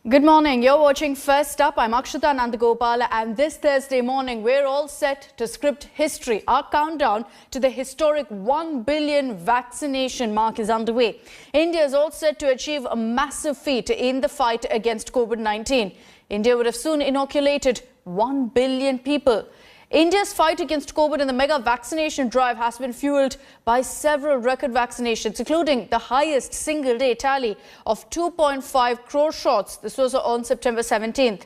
Good morning. You're watching First Up. I'm Akshita Nandagopal, and this Thursday morning, we're all set to script history. Our countdown to the historic 1 billion vaccination mark is underway. India is all set to achieve a massive feat in the fight against COVID-19. India would have soon inoculated 1 billion people. India's fight against COVID and the mega vaccination drive has been fueled by several record vaccinations, including the highest single-day tally of 2.5 crore shots. This was on September 17th.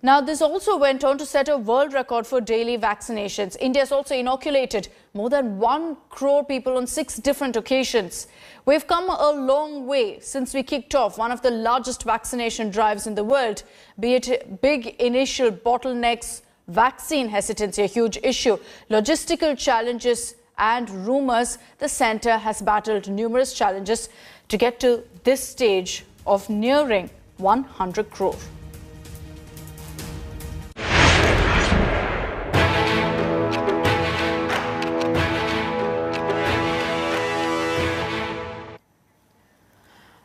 Now, this also went on to set a world record for daily vaccinations. India has also inoculated more than 1 crore people on 6 different occasions. We've come a long way since we kicked off one of the largest vaccination drives in the world, be it big initial bottlenecks, vaccine hesitancy, a huge issue, logistical challenges and rumours. The centre has battled numerous challenges to get to this stage of nearing 100 crore.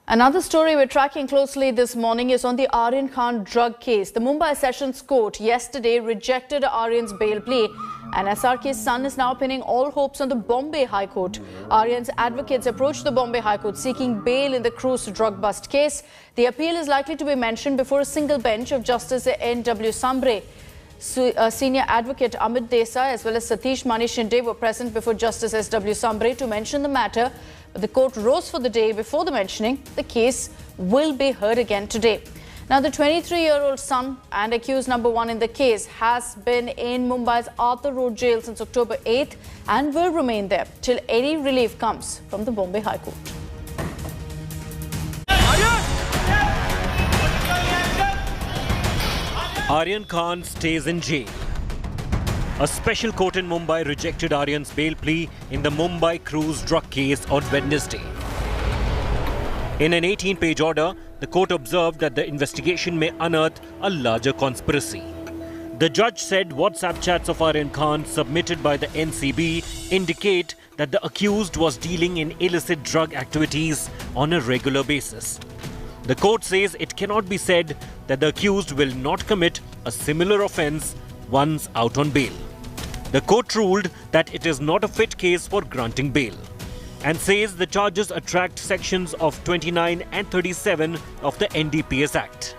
Another story we're tracking closely this morning is on the Aryan Khan drug case. The Mumbai Sessions Court yesterday rejected Aryan's bail plea, and SRK's son is now pinning all hopes on the Bombay High Court. Aryan's advocates approached the Bombay High Court seeking bail in the cruise drug bust case. The appeal is likely to be mentioned before a single bench of Justice N.W. Sambre. Senior advocate Amit Desai as well as Satish Mani Shinde were present before Justice S.W. Sambre to mention the matter. But the court rose for the day before the mentioning. The case will be heard again today. Now, the 23-year-old son and accused number 1 in the case has been in Mumbai's Arthur Road jail since October 8th and will remain there till any relief comes from the Bombay High Court. Aryan Khan stays in jail. A special court in Mumbai rejected Aryan's bail plea in the Mumbai cruise drug case on Wednesday. In an 18-page order, the court observed that the investigation may unearth a larger conspiracy. The judge said WhatsApp chats of Aryan Khan submitted by the NCB indicate that the accused was dealing in illicit drug activities on a regular basis. The court says it cannot be said that the accused will not commit a similar offence once out on bail. The court ruled that it is not a fit case for granting bail and says the charges attract sections of 29 and 37 of the NDPS Act.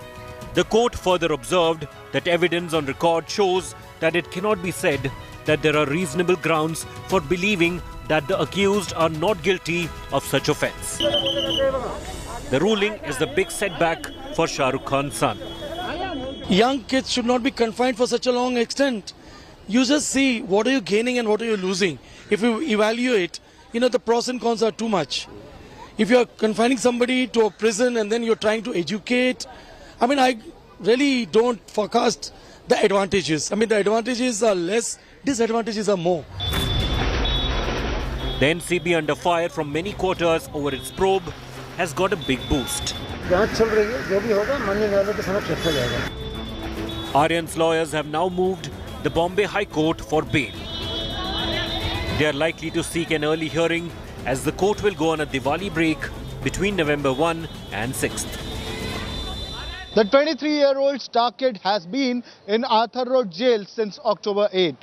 The court further observed that evidence on record shows that it cannot be said that there are reasonable grounds for believing that the accused are not guilty of such offence. The ruling is the big setback for Shah Rukh Khan's son. Young kids should not be confined for such a long extent. You just see what are you gaining and what are you losing. If you evaluate, the pros and cons are too much. If you are confining somebody to a prison and then you're trying to educate, I really don't forecast the advantages. The advantages are less, disadvantages are more. The NCB, under fire from many quarters over its probe, has got a big boost. Aryan's lawyers have now moved the Bombay High Court for bail. They are likely to seek an early hearing as the court will go on a Diwali break between November 1 and 6th. The 23-year-old star kid has been in Arthur Road jail since October 8.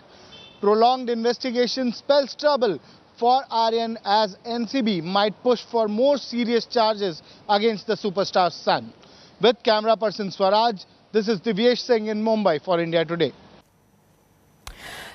Prolonged investigation spells trouble for Aryan as NCB might push for more serious charges against the superstar's son. With camera person Swaraj, this is Divyesh Singh in Mumbai for India Today.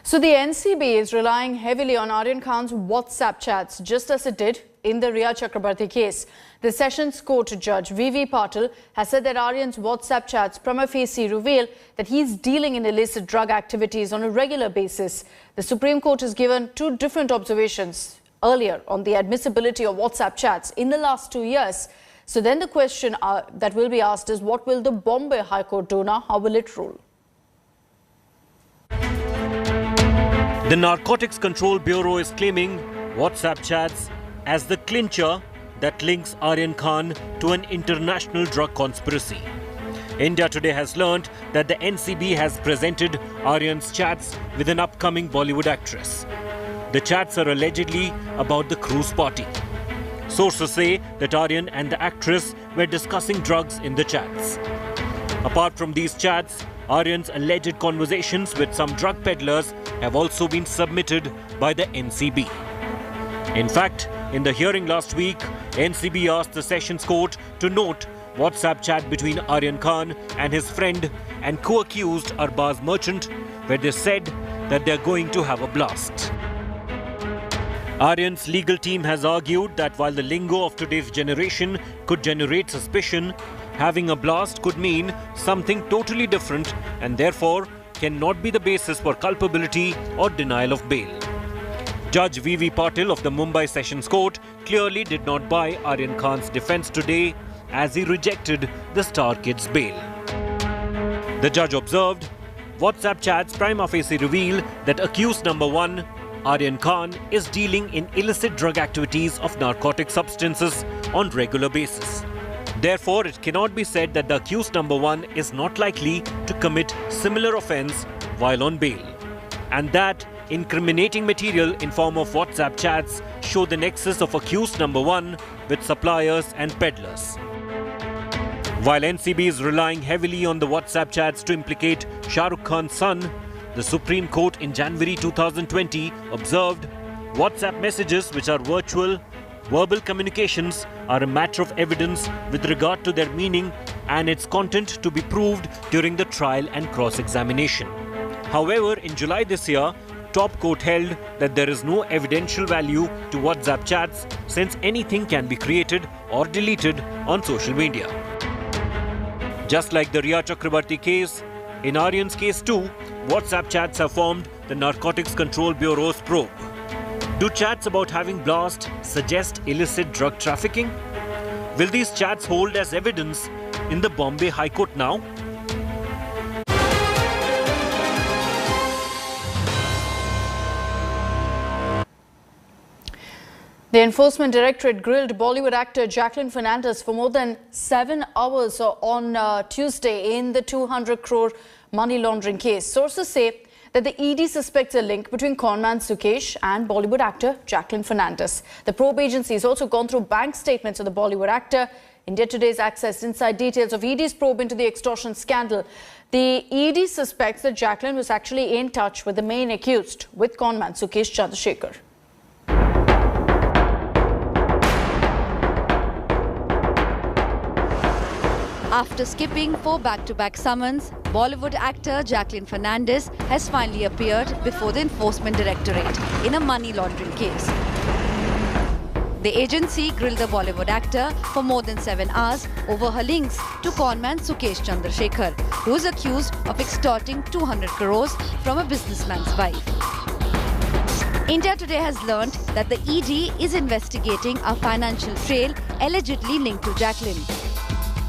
So the NCB is relying heavily on Aryan Khan's WhatsApp chats, just as it did in the Riya Chakrabarti case. The Sessions Court Judge V.V. Patil has said that Aryan's WhatsApp chats prima facie reveal that he's dealing in illicit drug activities on a regular basis. The Supreme Court has given 2 different observations earlier on the admissibility of WhatsApp chats in the last 2 years. So then the question that will be asked is, what will the Bombay High Court do now? How will it rule? The Narcotics Control Bureau is claiming WhatsApp chats as the clincher that links Aryan Khan to an international drug conspiracy. India Today has learnt that the NCB has presented Aryan's chats with an upcoming Bollywood actress. The chats are allegedly about the cruise party. Sources say that Aryan and the actress were discussing drugs in the chats. Apart from these chats, Aryan's alleged conversations with some drug peddlers have also been submitted by the NCB. In fact, in the hearing last week, NCB asked the Sessions Court to note WhatsApp chat between Aryan Khan and his friend and co-accused Arbaz Merchant, where they said that they're going to have a blast. Aryan's legal team has argued that while the lingo of today's generation could generate suspicion, having a blast could mean something totally different and therefore cannot be the basis for culpability or denial of bail. Judge V.V. Patil of the Mumbai Sessions Court clearly did not buy Aryan Khan's defence today as he rejected the Star Kid's bail. The judge observed, WhatsApp chats prima facie reveal that accused number 1, Aryan Khan, is dealing in illicit drug activities of narcotic substances on regular basis. Therefore, it cannot be said that the accused number 1 is not likely to commit similar offence while on bail, and that incriminating material in form of WhatsApp chats show the nexus of accused number 1 with suppliers and peddlers. While NCB is relying heavily on the WhatsApp chats to implicate Shah Rukh Khan's son, the Supreme Court in January 2020 observed WhatsApp messages, which are verbal communications, are a matter of evidence with regard to their meaning and its content to be proved during the trial and cross-examination. However, in July this year, top court held that there is no evidential value to WhatsApp chats since anything can be created or deleted on social media. Just like the Riya Chakrabarti case, in Aryan's case too, WhatsApp chats have formed the Narcotics Control Bureau's probe. Do chats about having blast suggest illicit drug trafficking? Will these chats hold as evidence in the Bombay High Court now? The Enforcement Directorate grilled Bollywood actor Jacqueline Fernandez for more than 7 hours on Tuesday in the 200 crore money laundering case. Sources say that the ED suspects a link between conman Sukesh and Bollywood actor Jacqueline Fernandez. The probe agency has also gone through bank statements of the Bollywood actor. India Today's accessed inside details of ED's probe into the extortion scandal. The ED suspects that Jacqueline was actually in touch with the main accused, with conman Sukesh Chandrasekhar. After skipping 4 back-to-back summons, Bollywood actor Jacqueline Fernandez has finally appeared before the Enforcement Directorate in a money laundering case. The agency grilled the Bollywood actor for more than 7 hours over her links to conman Sukesh Chandrasekhar, who is accused of extorting 200 crores from a businessman's wife. India Today has learnt that the ED is investigating a financial trail allegedly linked to Jacqueline.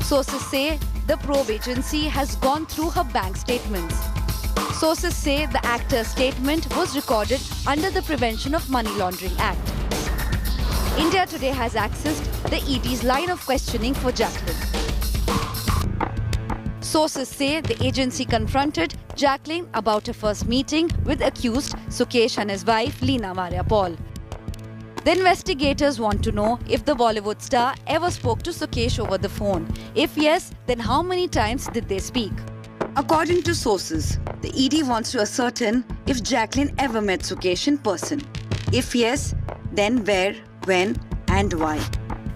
Sources say the probe agency has gone through her bank statements. Sources say the actor's statement was recorded under the Prevention of Money Laundering Act. India Today has accessed the ED's line of questioning for Jacqueline. Sources say the agency confronted Jacqueline about her first meeting with accused Sukesh and his wife Leena Maria Paul. The investigators want to know if the Bollywood star ever spoke to Sukesh over the phone. If yes, then how many times did they speak? According to sources, the ED wants to ascertain if Jacqueline ever met Sukesh in person. If yes, then where, when and why.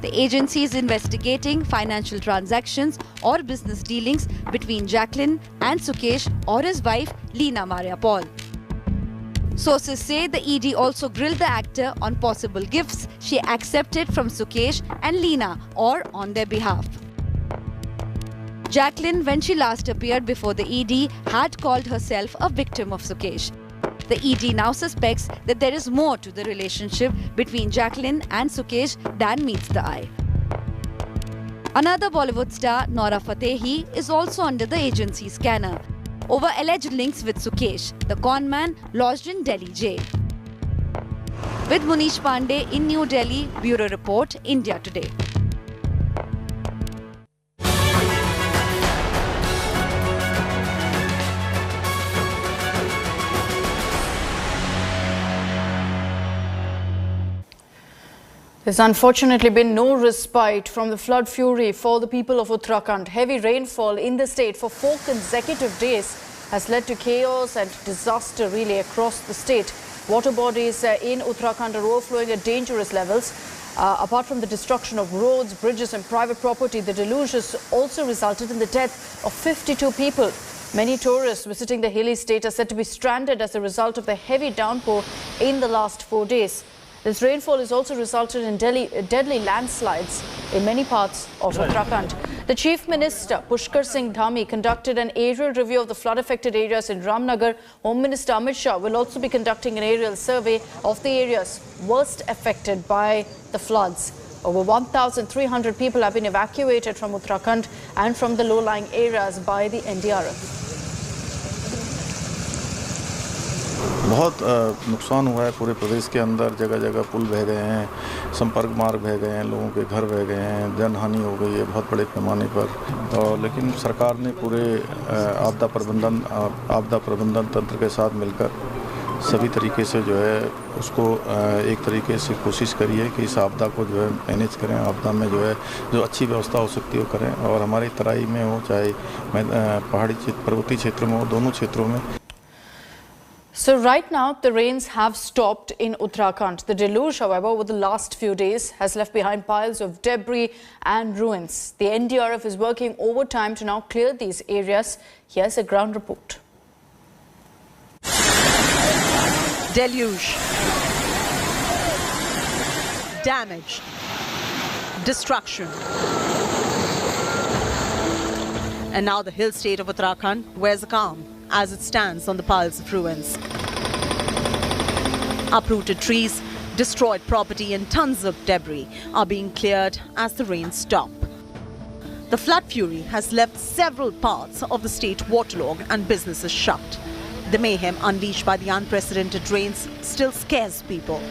The agency is investigating financial transactions or business dealings between Jacqueline and Sukesh or his wife Leena Maria Paul. Sources say the ED also grilled the actor on possible gifts she accepted from Sukesh and Leena or on their behalf. Jacqueline, when she last appeared before the ED, had called herself a victim of Sukesh. The ED now suspects that there is more to the relationship between Jacqueline and Sukesh than meets the eye. Another Bollywood star, Nora Fatehi, is also under the agency's scanner over alleged links with Sukesh, the conman lodged in Delhi jail. With Munish Pandey in New Delhi, Bureau Report, India Today. There's unfortunately been no respite from the flood fury for the people of Uttarakhand. Heavy rainfall in the state for 4 consecutive days has led to chaos and disaster really across the state. Water bodies in Uttarakhand are overflowing at dangerous levels. Apart from the destruction of roads, bridges and private property, the deluge has also resulted in the death of 52 people. Many tourists visiting the hilly state are said to be stranded as a result of the heavy downpour in the last 4 days. This rainfall has also resulted in deadly landslides in many parts of Uttarakhand. The Chief Minister, Pushkar Singh Dhami, conducted an aerial review of the flood-affected areas in Ramnagar. Home Minister Amit Shah will also be conducting an aerial survey of the areas worst affected by the floods. Over 1,300 people have been evacuated from Uttarakhand and from the low-lying areas by the NDRF. बहुत नुकसान हुआ है पूरे प्रदेश के अंदर. जगह जगह पुल बह गए हैं, संपर्क मार्ग बह गए हैं, लोगों के घर बह गए हैं, जनहानि हो गई है बहुत बड़े पैमाने पर. और लेकिन सरकार ने पूरे आपदा प्रबंधन तंत्र के साथ मिलकर सभी तरीके से जो है उसको एक तरीके से कोशिश करी है कि इस आपदा को जो है मैनेज करें. आपदा में जो है जो अच्छी व्यवस्था हो सकती है वो करें. और हमारी तराई में हो चाहे पहाड़ी पर्वतीय क्षेत्रों में हो, दोनों क्षेत्रों में. So right now, the rains have stopped in Uttarakhand. The deluge, however, over the last few days has left behind piles of debris and ruins. The NDRF is working overtime to now clear these areas. Here's a ground report. Deluge, damage, destruction. And now the hill state of Uttarakhand wears a calm as it stands on the piles of ruins. Uprooted trees, destroyed property and tons of debris are being cleared as the rains stop. The flood fury has left several parts of the state waterlogged and businesses shut. The mayhem unleashed by the unprecedented rains still scares people.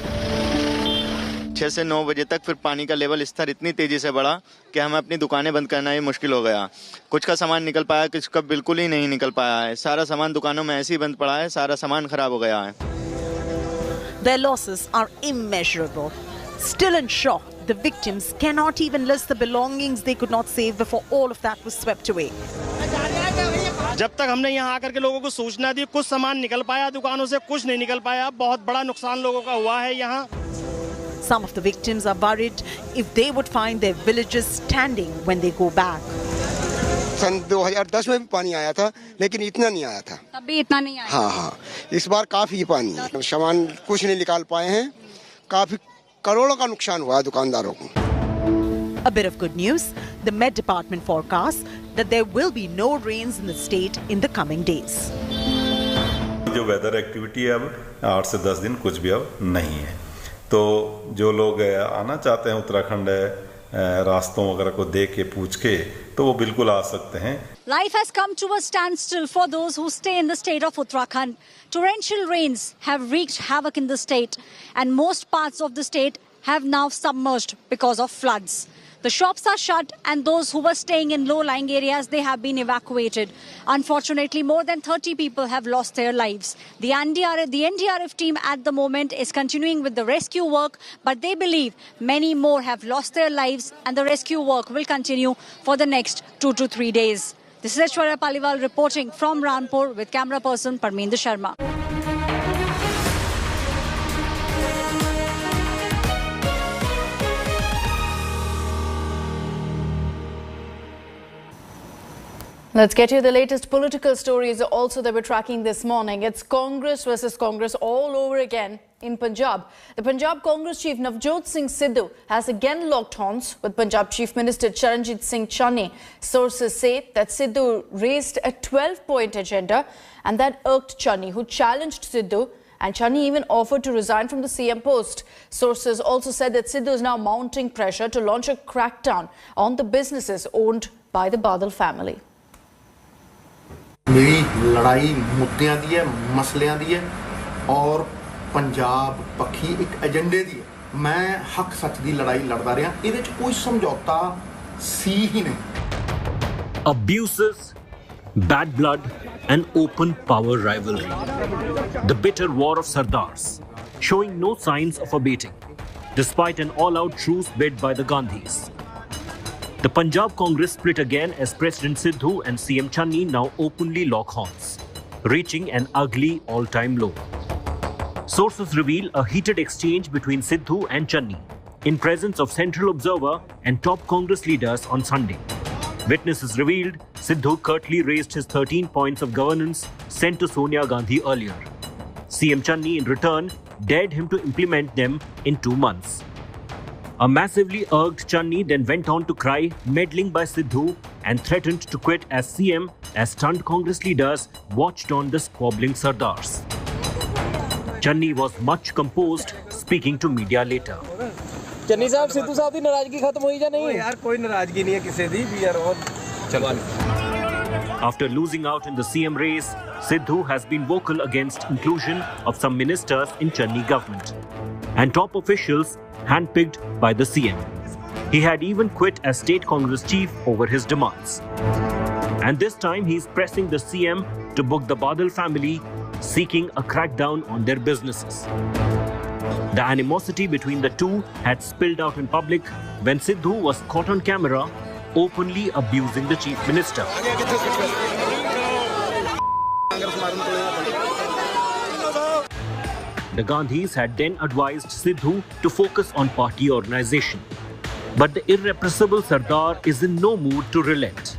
6 से 9 बजे तक फिर पानी का level स्तर इतनी तेजी से बढ़ा कि हमें अपनी दुकानें बंद करना ही मुश्किल हो गया. कुछ का सामान निकल पाया, कुछ का बिल्कुल ही नहीं निकल पाया है. सारा सामान दुकानों में ऐसे ही बंद पड़ा है, सारा सामान खराब हो गया है. Their losses are immeasurable. Still in shock, the victims cannot even list the belongings they could not save before all of that was swept away. जब तक हमने यहाँ आकर के लोगों को सूचना दी, कुछ सामान निकल पाया दुकानों से, कुछ नहीं निकल पाया. बहुत बड़ा नुकसान लोगों का हुआ है यहाँ. Some of the victims are worried if they would find their villages standing when they go back. सन 2010 में भी पानी आया था, लेकिन इतना नहीं आया था. तब भी इतना नहीं आया. हाँ. इस बार काफी पानी है. सामान कुछ नहीं निकाल पाए हैं. काफी करोड़ों का नुकसान हुआ है दुकानदारों को. A bit of good news, the Met Department forecasts that there will be no rains in the state in the coming days. जो वेदर एक्टिविटी है अब 8 से 10 दिन कुछ भी अब नहीं है. तो जो लोग आना चाहते हैं उत्तराखंड रास्तों वगैरह को देख के पूछ के तो वो बिल्कुल आ सकते हैं. Life has come to a standstill for those who stay in the state of Uttarakhand. Torrential rains have wreaked havoc in the state and most parts of the state have now submerged because of floods. The shops are shut and those who were staying in low-lying areas, they have been evacuated. Unfortunately, more than 30 people have lost their lives. The NDRF team at the moment is continuing with the rescue work, but they believe many more have lost their lives and the rescue work will continue for the next 2 to 3 days. This is Aishwarya Paliwal reporting from Ranpur with camera person Parminder Sharma. Let's get you the latest political stories also that we're tracking this morning. It's Congress versus Congress all over again in Punjab. The Punjab Congress chief Navjot Singh Sidhu has again locked horns with Punjab Chief Minister Charanjit Singh Channi. Sources say that Sidhu raised a 12-point agenda and that irked Channi, who challenged Sidhu, and Channi even offered to resign from the CM post. Sources also said that Sidhu is now mounting pressure to launch a crackdown on the businesses owned by the Badal family. मेरी लड़ाई मुद्दों दी है, मसलियां दी है और पंजाब पक्षी एक एजेंडे दी है. मैं हक सच दी लड़ाई लड़दा रहा. इहदे च कोई समझौता सी ही नहीं. Abuses, bad blood and open power rivalry. The bitter war of Sardars, showing no signs of abating. despite an all-out truce bid by the Gandhis. The Punjab Congress split again as President Sidhu and CM Channi now openly lock horns, reaching an ugly all-time low. Sources reveal a heated exchange between Sidhu and Channi in presence of Central Observer and top Congress leaders on Sunday. Witnesses revealed Sidhu curtly raised his 13 points of governance sent to Sonia Gandhi earlier. CM Channi in return dared him to implement them in 2 months. A massively irked Channi then went on to cry meddling by Sidhu and threatened to quit as CM as stunned Congress leaders watched on the squabbling Sardars. Channi was much composed, speaking to media later. Channi साहब सिद्धू साहब की नाराजगी खत्म हुई या नहीं यार कोई नाराजगी नहीं है किसी दी भी यार और चलो. After losing out in the CM race, Sidhu has been vocal against inclusion of some ministers in Channi government and top officials handpicked by the CM. He had even quit as state Congress chief over his demands. And this time he is pressing the CM to book the Badal family, seeking a crackdown on their businesses. The animosity between the two had spilled out in public when Sidhu was caught on camera openly abusing the chief minister. The Gandhis had then advised Sidhu to focus on party organisation. But the irrepressible Sardar is in no mood to relent.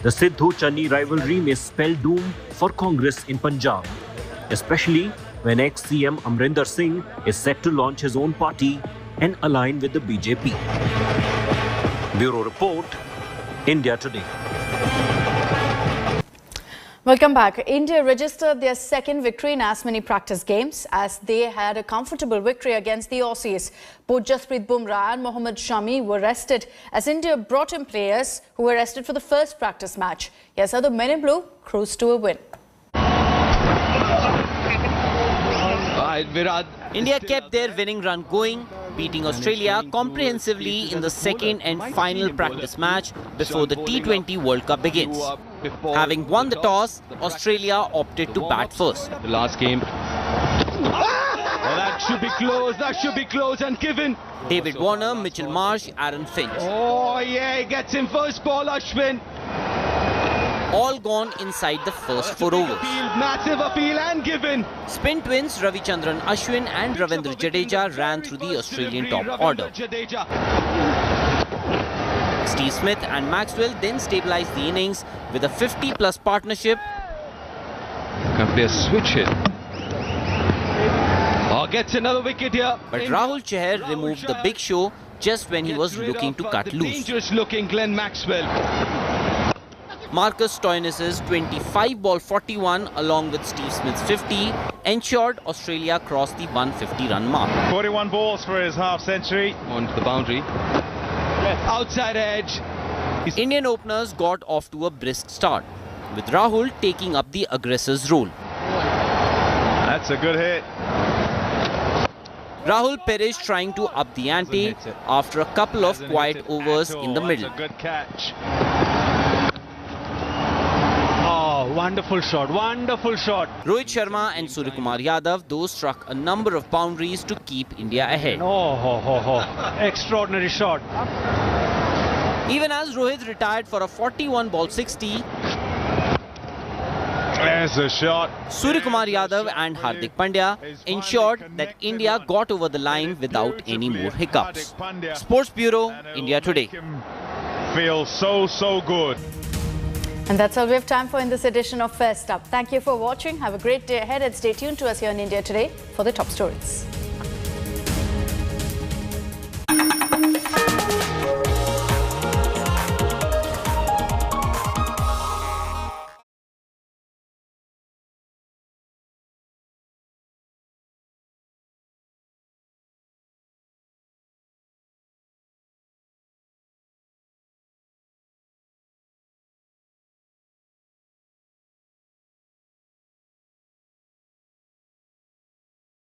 The Sidhu-Channi rivalry may spell doom for Congress in Punjab, especially when ex-CM Amrinder Singh is set to launch his own party and align with the BJP. Bureau Report, India Today. Welcome back. India registered their second victory in as many practice games as they had a comfortable victory against the Aussies. Both Jasprit Bumrah and Mohammad Shami were rested as India brought in players who were rested for the first practice match. Yes, the men in blue cruised to a win. India kept their winning run going, beating Australia comprehensively in the second and final practice match before the T20 World Cup begins. Having won the toss, Australia opted to bat first. The last game. That should be close and given. David Warner, Mitchell Marsh, Aaron Finch. Oh yeah, he gets in first ball, Ashwin. All gone inside the first 4 overs. Massive appeal and given. Spin twins Ravichandran Ashwin and Ravindra Jadeja ran through the Australian top order. Steve Smith and Maxwell then stabilised the innings with a 50-plus partnership. Can play a switch hit. Oh, gets another wicket here. But Rahul Chahar removed the big show just when he was looking to cut loose. Dangerous looking Glenn Maxwell. Marcus Stoinis's 25-ball 41 along with Steve Smith's 50 ensured Australia crossed the 150-run mark. 41 balls for his half-century. Onto the boundary. Outside edge. Indian openers got off to a brisk start, with Rahul taking up the aggressor's role. That's a good hit. Rahul Perez trying to up the ante after a couple of quiet overs in the middle. That's a good catch. Wonderful shot, wonderful shot. Rohit Sharma and Suryakumar Yadav, those struck a number of boundaries to keep India ahead. Extraordinary shot. Even as Rohit retired for a 41-ball 60, there's a shot. Suryakumar Yadav and Hardik Pandya ensured that India got over the line without any more hiccups. Sports Bureau, India Today. Feels so good. And that's all we have time for in this edition of First Up. Thank you for watching. Have a great day ahead and stay tuned to us here on India Today for the top stories.